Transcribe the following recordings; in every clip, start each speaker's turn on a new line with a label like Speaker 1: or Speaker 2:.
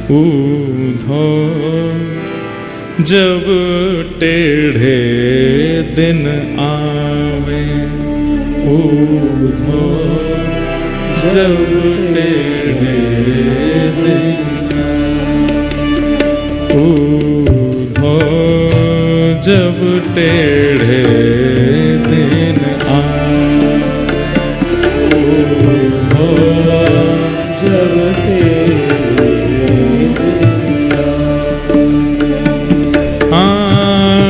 Speaker 1: ऊधो जब टेढ़े दिन आवे, ऊधो जब टेढ़े दिन, ऊधो जब टेढ़े दिन आवे, ऊधो जब टेढ़े दिन आवे।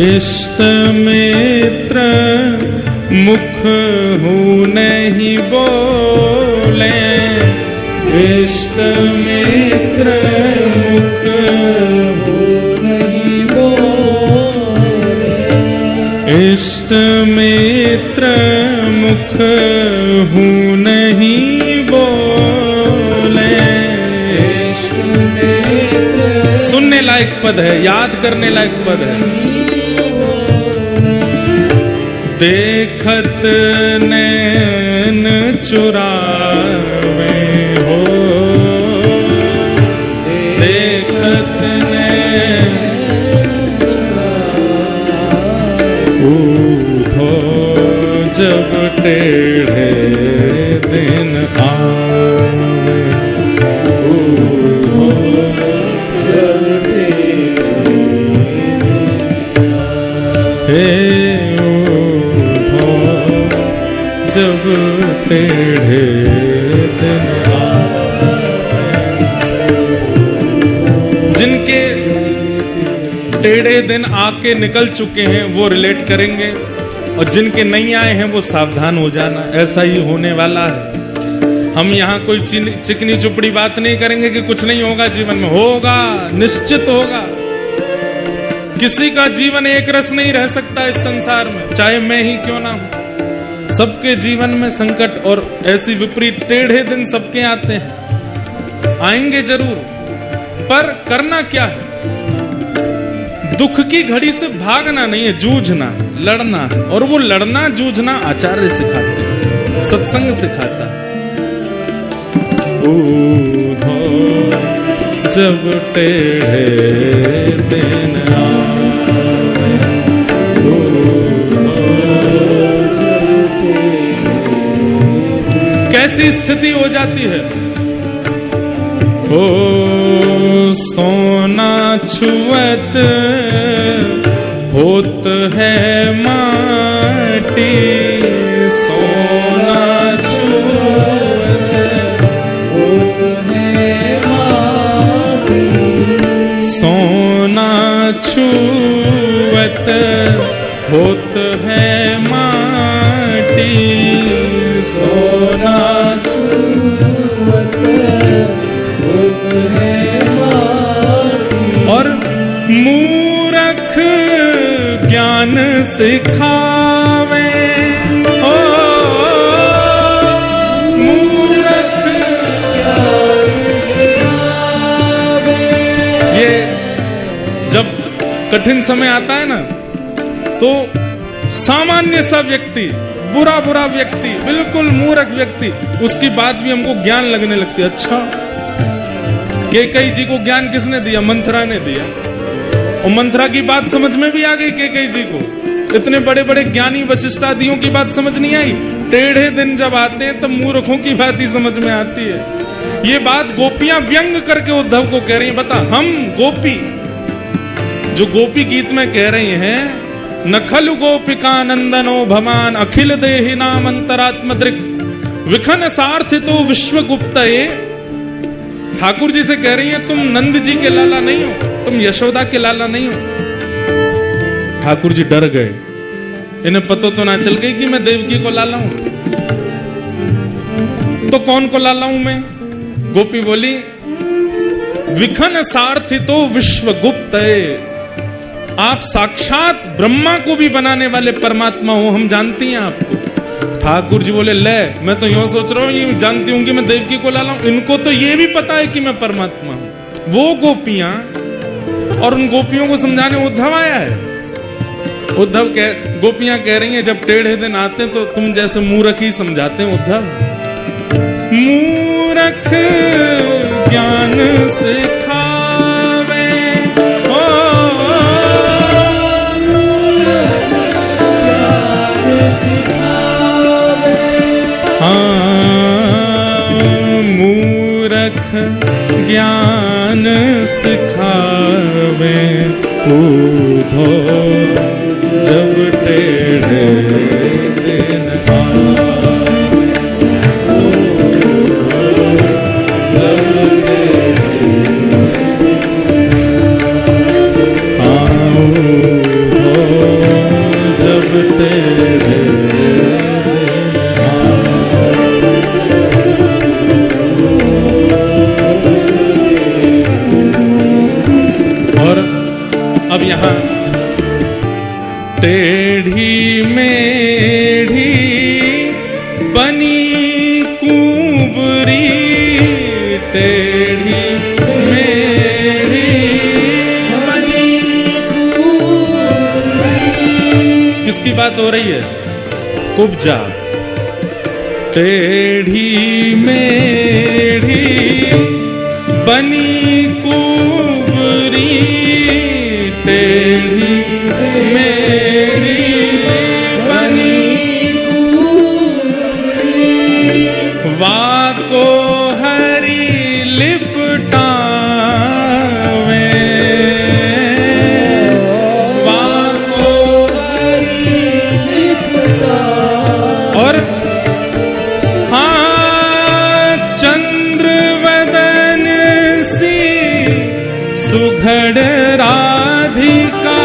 Speaker 1: इष्ट मित्र मुख हूँ नहीं बोले, इष्ट मित्र मुख हूँ नहीं बोले, इष्ट मित्र मुख हूँ नहीं बोले। इष्ट मित्र सुनने लायक पद है, याद करने लायक पद है। देखत नैन चुरावे हो, देखत नैन ऊधो जब टेढ़े दिन आवे, ऊधो जब टेढ़े जब टेढ़े दिन आवे। जिनके टेढ़े दिन आके निकल चुके हैं वो रिलेट करेंगे, और जिनके नहीं आए हैं वो सावधान हो जाना, ऐसा ही होने वाला है। हम यहाँ कोई चिकनी चुपड़ी बात नहीं करेंगे कि कुछ नहीं होगा जीवन में, होगा, निश्चित होगा। किसी का जीवन एक रस नहीं रह सकता इस संसार में, चाहे मैं ही क्यों ना हूं। सबके जीवन में संकट और ऐसी विपरीत टेढ़े दिन सबके आते हैं, आएंगे जरूर, पर करना क्या है? दुख की घड़ी से भागना नहीं है, जूझना, लड़ना है। और वो लड़ना जूझना आचार्य सिखाते हैं, सत्संग सिखाता है। ऊधो जब टेढ़े दिन आवे, कैसी स्थिति हो जाती है। ओ सोना छुअत होत है माटी, सोना छुअत होत है माटी, सोना छुअत होत है माटी, सोना छुअत होत है माटी। और मूरख ज्ञान सिखावे, ओ मूरख ज्ञान सिखावे। ये जब कठिन समय आता है ना, तो सामान्य सा व्यक्ति, बुरा बुरा व्यक्ति, बिल्कुल मूर्ख व्यक्ति, उसकी बात भी हमको ज्ञान लगने लगती है। अच्छा, कैकेयी जी को ज्ञान किसने दिया? मंथरा ने दिया, और मंथरा की बात समझ में भी आ गई कैकेयी जी को। इतने बड़े बड़े ज्ञानी वशिष्ठादियों की बात समझ नहीं आई। टेढ़े दिन जब आते हैं तब मूर्खों की बात ही समझ में आती है। ये बात गोपियां व्यंग करके उद्धव को कह रही हैं। बता, हम गोपी, जो गोपी गीत में कह रही हैं, नखलु गोपिका नंदनो भवान अखिल देहि नाम अंतरात्म दृक् विखन सार्थितो विश्वगुप्तये। ठाकुर जी से कह रही हैं, तुम नंद जी के लाला नहीं हो, तुम यशोदा के लाला नहीं हो। ठाकुर जी डर गए, इन्हें पता तो ना चल गई कि मैं देवकी को लाला हूं। तो कौन को लाला हूं मैं? गोपी बोली, विखन सार्थितो विश्वगुप्तये, आप साक्षात ब्रह्मा को भी बनाने वाले परमात्मा हो, हम जानती हैं आपको। ठाकुर जी बोले, ले मैं तो यूं सोच रहा हूं, ये जानती हूं कि मैं देवकी को लाला हूं, इनको तो ये भी पता है कि मैं परमात्मा हूं। वो गोपियां, और उन गोपियों को समझाने उद्धव आया है। गोपियां कह रही हैं, जब टेढ़े दिन आते हैं तो तुम जैसे मूर्ख ही समझाते हैं उद्धव। मूर्ख ज्ञान सिखावे ओ मूरख ज्ञान सिखावे ऊधो जब टेढ़े दिन अब यहाँ टेढ़ी मेढ़ी बनी कुंवरी, टेढ़ी मेढ़ी बनी कुंवरी। किसकी बात हो रही है? कुब्जा। टेढ़ी मेढ़ी बनी कुंवरी, टेढ़ी मेढ़ी बनी कुंवरी। वाको हरी लिपटावे, वाको हरी लिपटावे। और हाँ चंद्र वदन सी सुघड़ राधिका,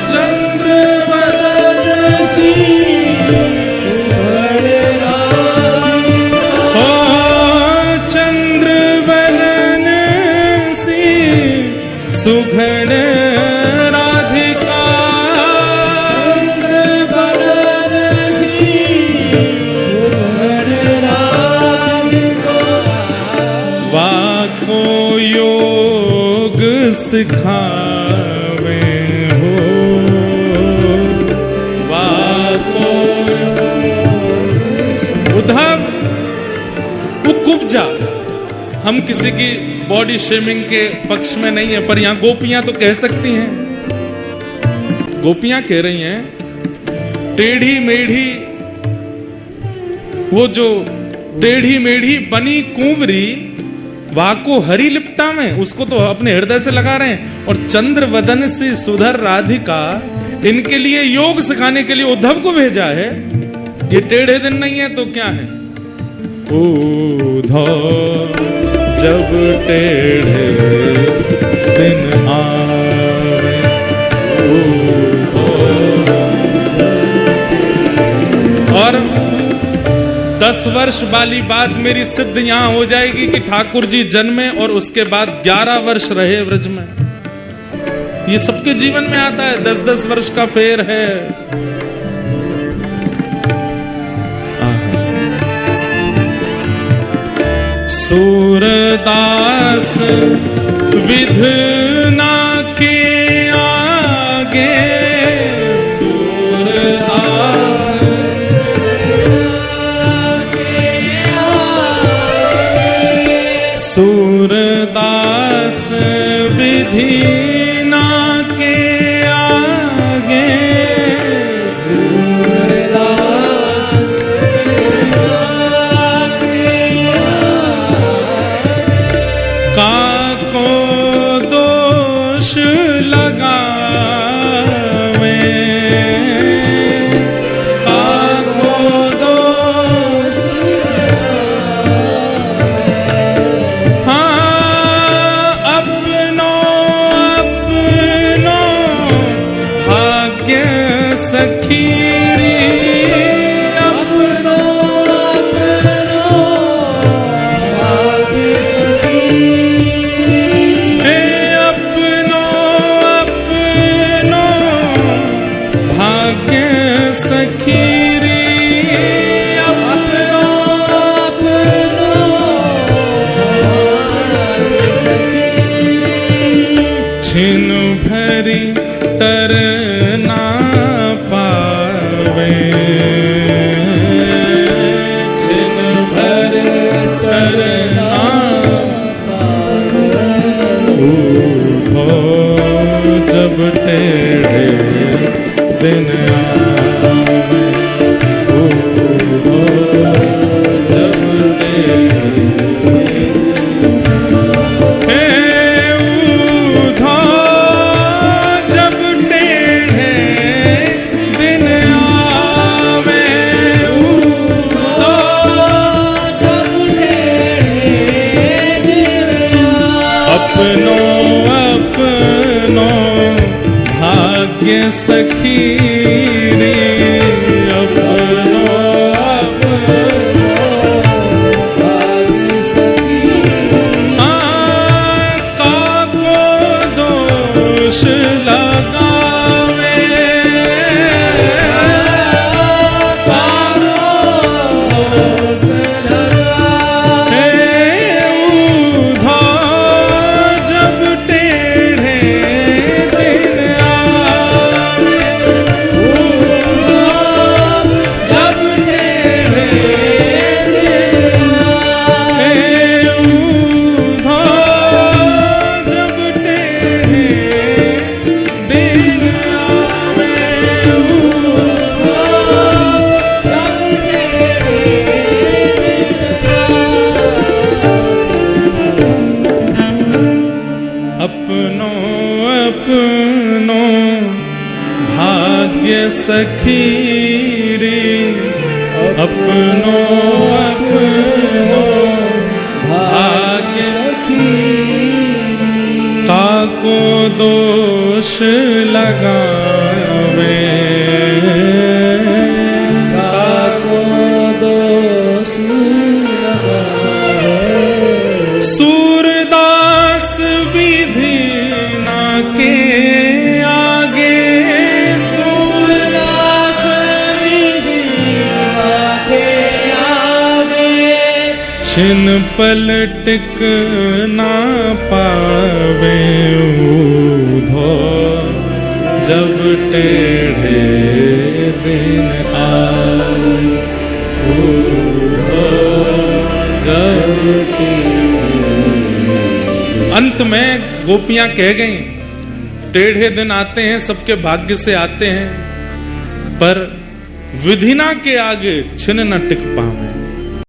Speaker 1: चंद्र वदन सी सुघड़ राधिका। ओ चंद्र वदन सी सुघड़ राधिका, चंद्र वदन सी सुघड़ राधिका। वाको योग सिखावे हो, वाको उद्धव वो कुब्जा। हम किसी की बॉडी शेमिंग के पक्ष में नहीं है, पर यहां गोपियां तो कह सकती हैं, गोपियां कह रही हैं टेढ़ी मेढ़ी, वो जो टेढ़ी मेढ़ी बनी कुंवरी वाको हरी लिपटा में, उसको तो अपने हृदय से लगा रहे हैं। और चंद्र वदन से सुधर राधिका, इनके लिए योग सिखाने के लिए उद्धव को भेजा है। ये टेढ़े दिन नहीं है तो क्या है? उद्धव जब टेढ़े दिन आवे, और 10 वर्ष वाली बात मेरी सिद्ध यहां हो जाएगी कि ठाकुर जी जन्मे और उसके बाद 11 वर्ष रहे व्रज में। ये सबके जीवन में आता है, 10-10 वर्ष का फेर है। सूरदास विधना के आगे, सूरदास सूरदास विधि ना के आगे, सूरदास काको दोष लगावे, काको दोष हाँ सखी रे अपनो
Speaker 2: भाग्य सखी
Speaker 1: काको दोष लगावे
Speaker 2: दोष लगावे
Speaker 1: उधा जब टेढ़े दिन आवे
Speaker 2: जब टेढ़े
Speaker 1: उधा जब टेढ़े दिन आवे अपनो अपनो भाग्य सखी रे अपनो अपनो भाग्य
Speaker 2: सखी
Speaker 1: काको दोष लगावे
Speaker 2: काको दोष लगावे
Speaker 1: सूरदास विधि ना के आगे
Speaker 2: सूरदास विधि के आगे
Speaker 1: छिन पल टिक ना पावे उधो जब टेढ़े दिन आवे उधो जब अंत में गोपियां कह गईं, टेढ़े दिन आते हैं, सबके भाग्य से आते हैं, पर विधिना के आगे छिन न टिक पावे।